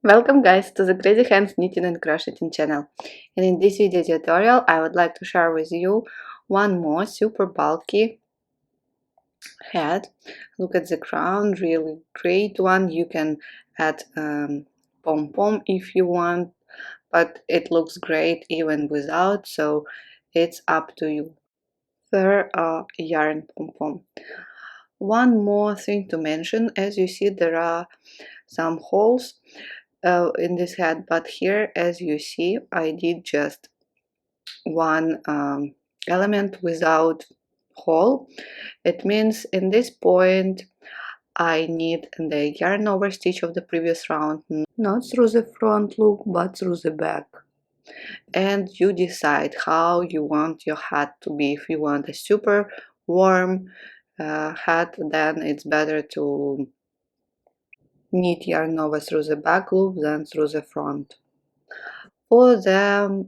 Welcome guys to the Crazy Hands Knitting and Crocheting channel, and in this video tutorial I would like to share with you one more super bulky hat. Look at the crown, really great one. You can add pom-pom if you want, but it looks great even without, so it's up to you. Fur yarn pom-pom. One more thing to mention, as you see there are some holes in this hat, but here as you see I did just one element without hole. It means in this point I need the yarn over stitch of the previous round, not through the front loop but through the back. And you decide how you want your hat to be. If you want a super warm hat, then it's better to knit yarn over through the back loop than through the front. For the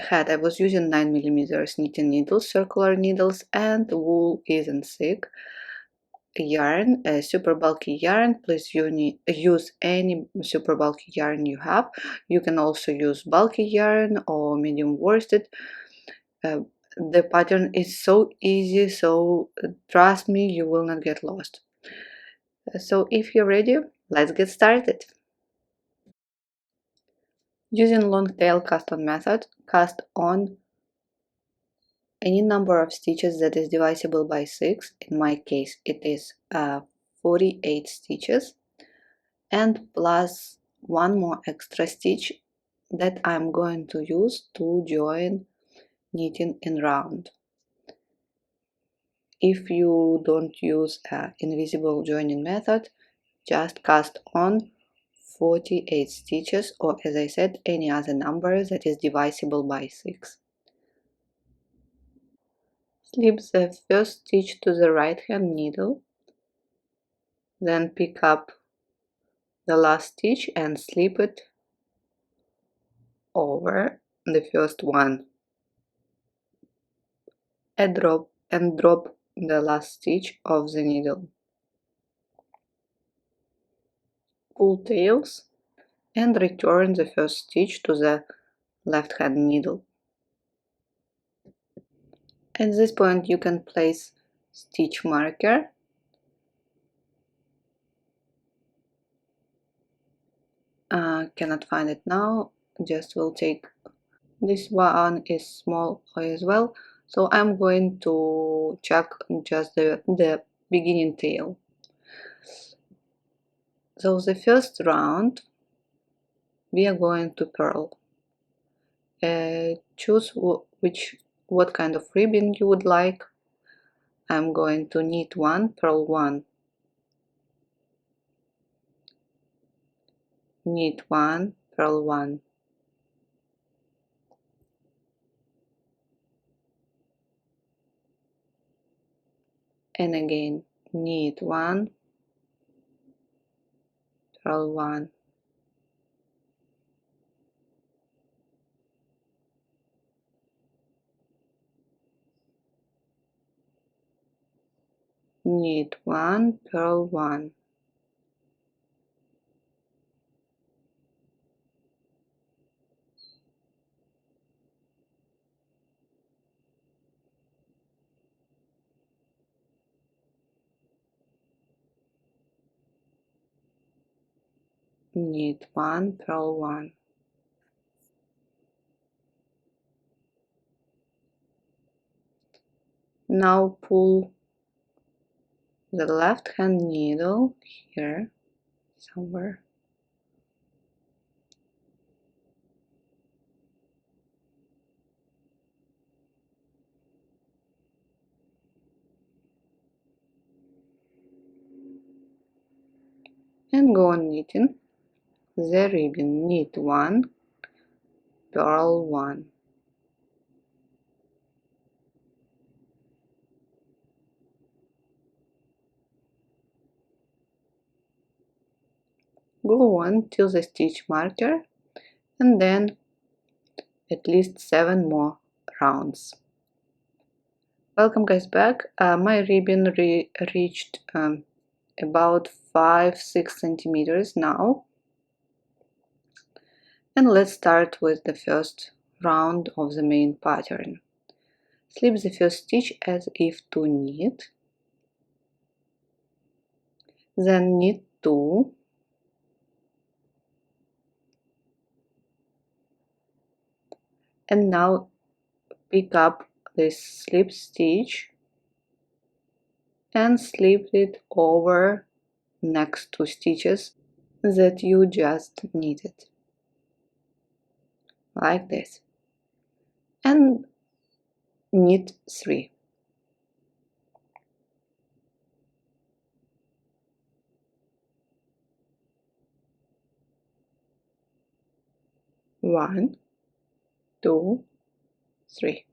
hat I was using 9mm knitting needles, circular needles, and wool isn't thick. Yarn, a super bulky yarn, please use any super bulky yarn you have. You can also use bulky yarn or medium worsted. The pattern is so easy, so trust me, you will not get lost. So if you're ready, let's get started. Using long tail cast on method, cast on any number of stitches that is divisible by 6. In my case it is 48 stitches, and plus one more extra stitch that I'm going to use to join knitting in round. If you don't use invisible joining method, just cast on 48 stitches, or as I said, any other number that is divisible by 6. Slip the first stitch to the right hand needle, then pick up the last stitch and slip it over the first one and drop the last stitch of the needle. Pull tails and return the first stitch to the left hand needle. At this point you can place stitch marker cannot find it now, just will take this one is small as well, so I'm going to check just the beginning tail. So the first round we are going to purl. Choose what kind of ribbon you would like. I'm going to knit 1, purl 1, knit 1, purl 1. And again knit 1, purl 1. Knit 1, purl 1. Knit 1, purl 1. Now pull the left hand needle here somewhere, and go on knitting the ribbon. Knit 1, purl 1. Go on till the stitch marker, and then at least 7 more rounds. Welcome guys back. My ribbon reached about 5-6 centimeters now. And let's start with the first round of the main pattern. Slip the first stitch as if to knit, then knit 2, and now pick up this slip stitch and slip it over next two stitches that you just knitted, like this, and knit 3. 1, 2, 3.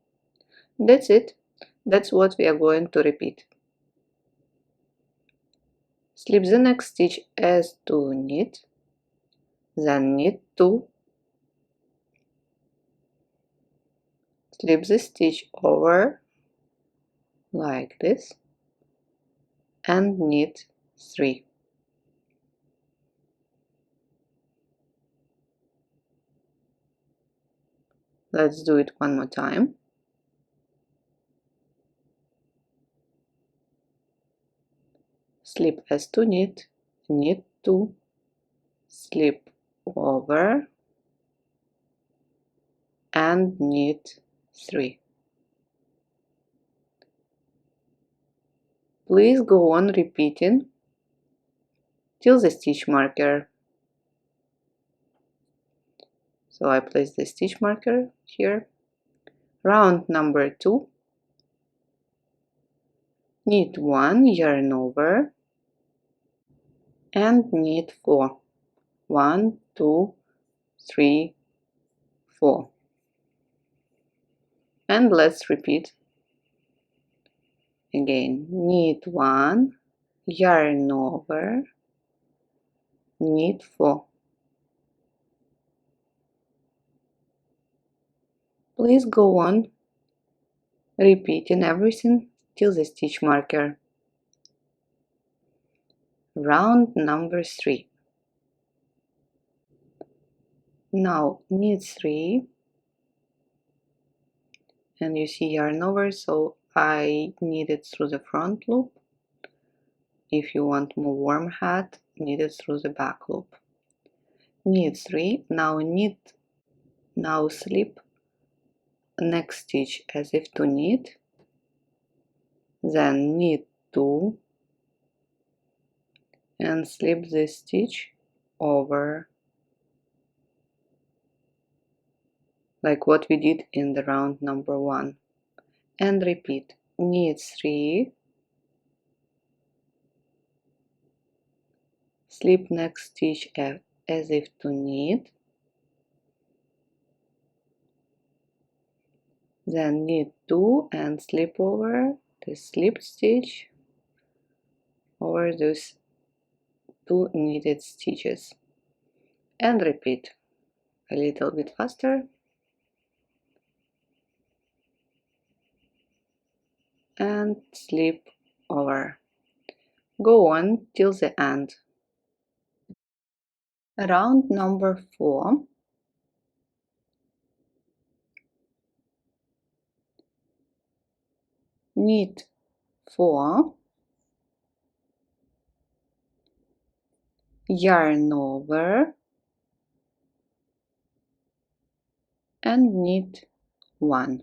That's it. That's what we are going to repeat. Slip the next stitch as to knit, then knit 2, slip the stitch over like this, and knit 3. Let's do it one more time. Slip as to knit, knit 2, slip over, and knit 3. Please go on repeating till the stitch marker. So I place the stitch marker here. Round number 2, knit 1, yarn over, and knit 4. 1, 2, 3, 4. And let's repeat again. Knit 1, yarn over, knit 4. Please go on repeating everything till the stitch marker. Round number 3. Now knit 3, and you see yarn over, so I knit it through the front loop. If you want more warm hat, knit it through the back loop. Knit 3, now slip next stitch as if to knit, then knit 2, and slip this stitch over like what we did in the round number 1, and repeat. Knit 3, slip next stitch as if to knit, then knit 2 and slip over the slipped stitch over those 2 knitted stitches, and repeat a little bit faster, and slip over. Go on till the end. Round number 4. Knit 4, yarn over, and knit 1.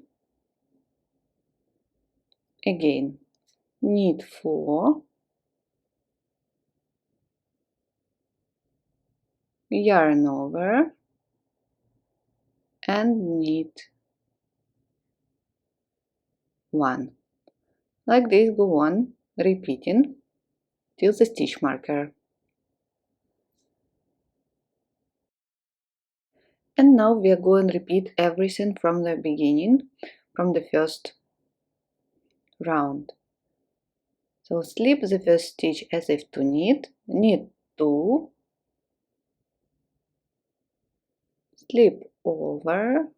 Again, knit 4, yarn over, and knit 1. Like this, go on repeating till the stitch marker. And now we are going to repeat everything from the beginning, from the first round. So slip the first stitch as if to knit, knit 2, slip over,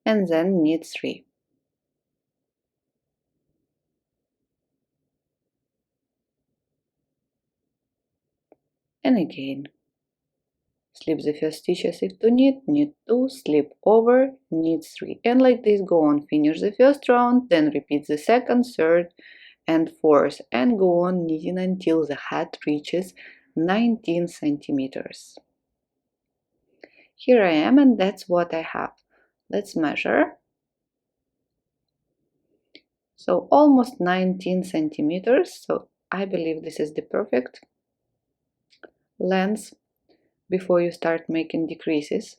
and then knit 3. And again, slip the first stitch as if to knit, knit 2, slip over, knit 3, and like this go on. Finish the first round, then repeat the second, third and fourth, and go on knitting until the hat reaches 19 centimeters. Here I am, and that's what I have. Let's measure. So almost 19 centimeters, so I believe this is the perfect length before you start making decreases.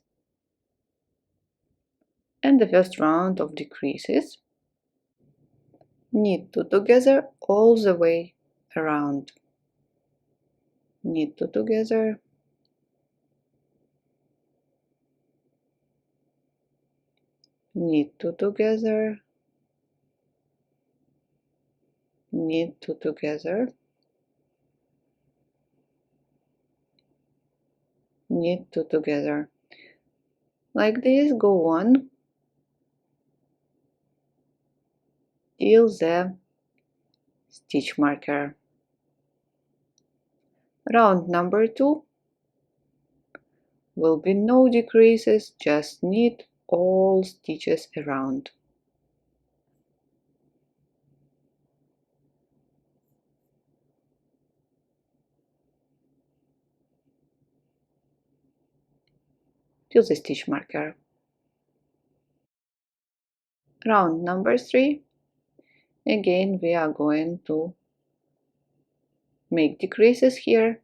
And the first round of decreases, knit 2 together all the way around. Knit 2 together, knit 2 together, knit 2 together, knit 2 together. Like this, go on till the stitch marker. Round number 2 will be no decreases, just knit all stitches around. Till the stitch marker. Round number 3, again we are going to make decreases here,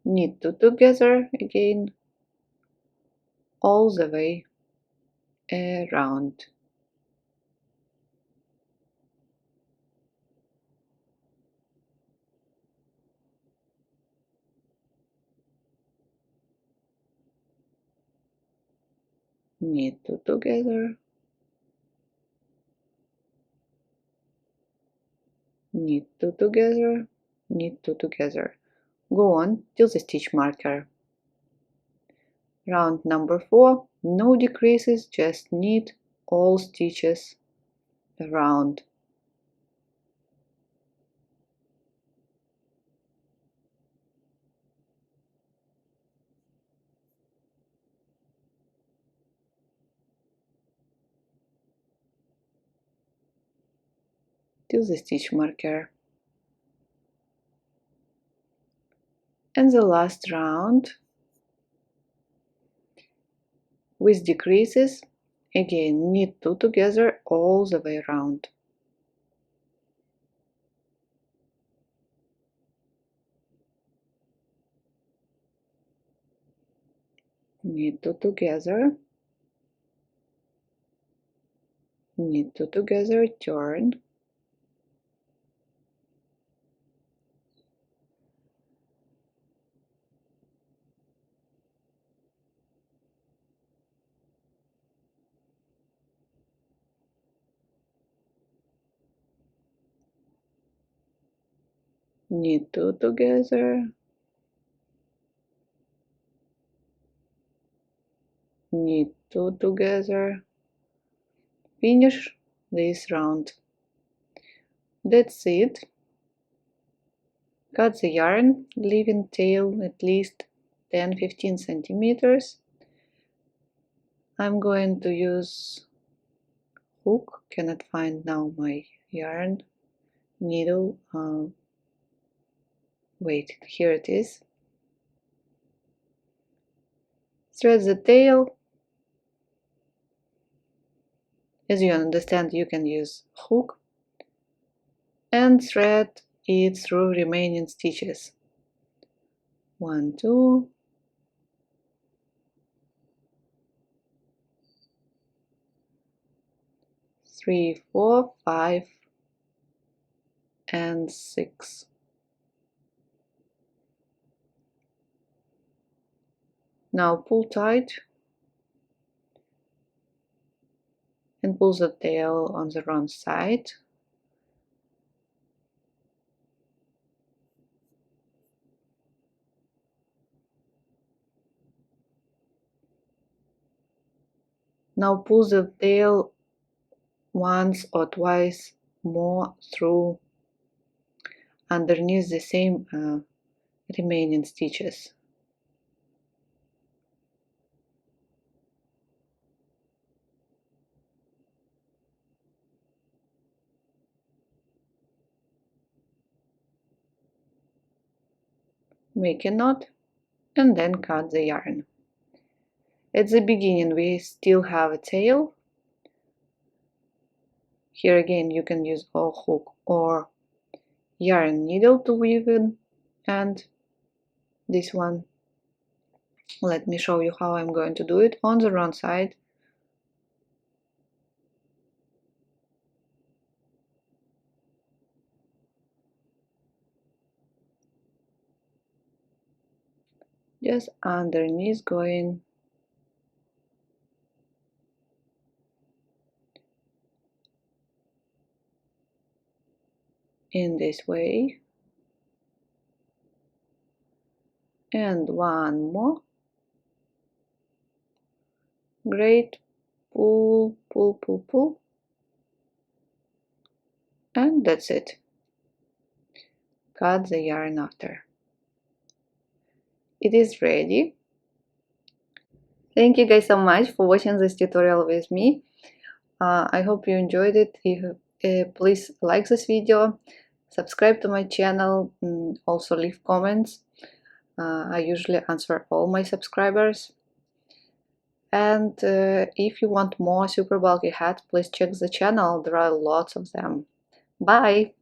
knit 2 together again all the way around. Knit 2 together, knit 2 together, knit 2 together. Go on till the stitch marker. Round number 4, no decreases, just knit all stitches around. Till the stitch marker. And the last round with decreases, again knit 2 together all the way around. Knit 2 together, knit 2 together, turn, knit 2 together, knit 2 together, finish this round. That's it. Cut the yarn, leaving tail at least 10-15 centimeters. I'm going to use hook, cannot find now my yarn, needle, wait, here it is. Thread the tail. As you understand, you can use hook and thread it through remaining stitches. 1, 2, 3, 4, 5, and 6. Now pull tight and pull the tail on the wrong side. Now pull the tail once or twice more through underneath the same remaining stitches. make a knot, and then cut the yarn. At the beginning we still have a tail. Here again you can use a hook or yarn needle to weave in, and this one, let me show you how I'm going to do it. On the wrong side, just underneath, going in this way, and one more. Great. Pull, pull, pull, pull, and that's it. Cut the yarn after. It is ready. Thank you guys so much for watching this tutorial with me. I hope you enjoyed it. If please like this video, subscribe to my channel, also leave comments. I usually answer all my subscribers. And if you want more super bulky hats, please check the channel. There are lots of them. Bye!